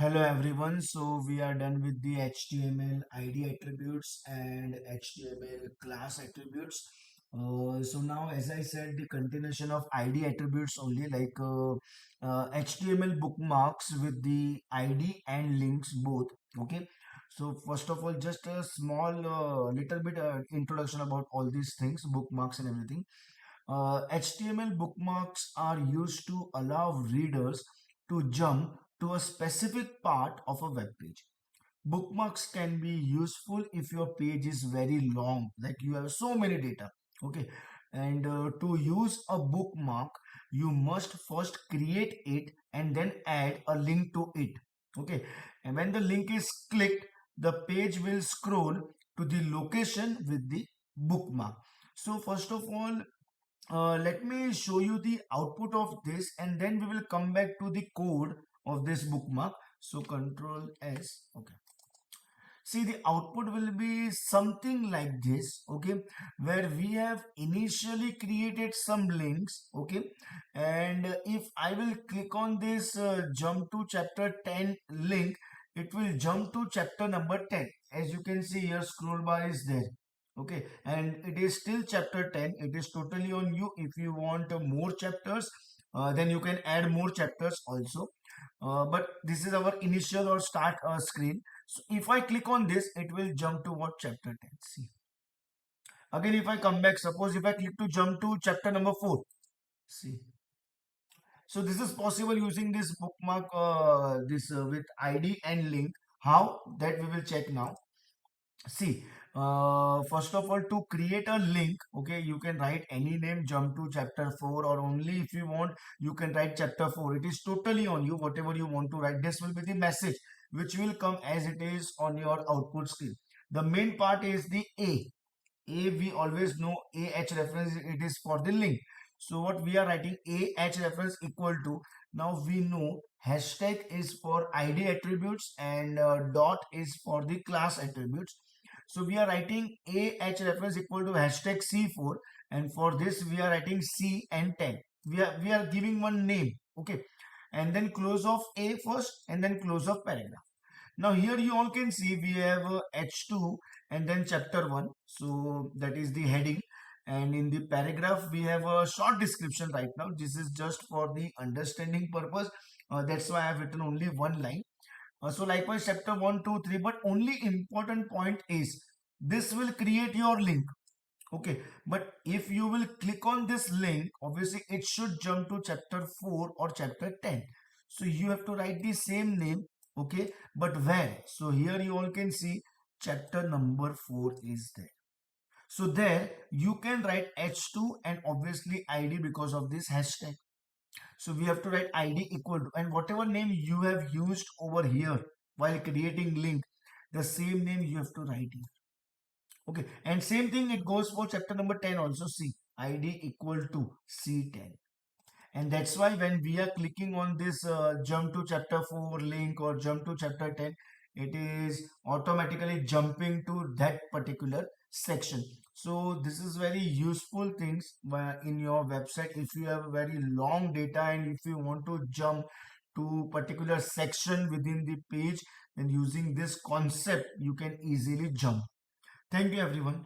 Hello everyone. So we are done with the HTML ID attributes and HTML class attributes. So now, as I said, the continuation of ID attributes only HTML bookmarks with the ID and links both. Okay. So first of all, just a small little bit introduction about all these things, bookmarks and everything. HTML bookmarks are used to allow readers to jump to a specific part of a web page. Bookmarks can be useful if your page is very long, like you have so many data. Okay, and to use a bookmark, you must first create it and then add a link to it. Okay, and when the link is clicked, the page will scroll to the location with the bookmark. So first of all, let me show you the output of this and then we will come back to the code of this bookmark. So Control S. Okay. See, the output will be something like this, okay, where we have initially created some links, okay, and if I will click on this jump to chapter 10 link, it will jump to chapter number 10. As you can see here, scroll bar is there, okay, and it is still chapter 10. It is totally on you. If you want more chapters, then you can add more chapters also. But this is our initial or start screen. So if I click on this, it will jump to what? Chapter 10. See. Again, if I come back, suppose if I click to jump to chapter number 4. See. So this is possible using this bookmark, with ID and link. How? That we will check now. See, first of all, to create a link, okay, you can write any name, jump to chapter 4, or only if you want, you can write chapter 4. It is totally on you, whatever you want to write. This will be the message which will come as it is on your output screen. The main part is the A. A, we always know AH reference, it is for the link. So what we are writing, AH reference equal to, now we know hashtag is for ID attributes and dot is for the class attributes. So we are writing AH reference equal to hashtag C4, and for this we are writing C and 10. We are giving one name, okay, and then close of A first and then close of paragraph. Now here you all can see we have H2 and then chapter 1. So that is the heading. And in the paragraph, we have a short description right now. This is just for the understanding purpose. That's why I have written only one line. So likewise, chapter 1, 2, 3. But only important point is this will create your link. Okay. But if you will click on this link, obviously it should jump to chapter 4 or chapter 10. So you have to write the same name, okay, but where? So here you all can see chapter number 4 is there. So there you can write H2 and obviously ID because of this hashtag. So we have to write ID equal to, and whatever name you have used over here while creating link, the same name you have to write here. Okay, and same thing it goes for chapter number 10 also. See, ID equal to C10. And that's why when we are clicking on this jump to chapter 4 link or jump to chapter 10, it is automatically jumping to that particular section. So this is very useful things in your website. If you have very long data and if you want to jump to particular section within the page, then using this concept, you can easily jump. Thank you everyone.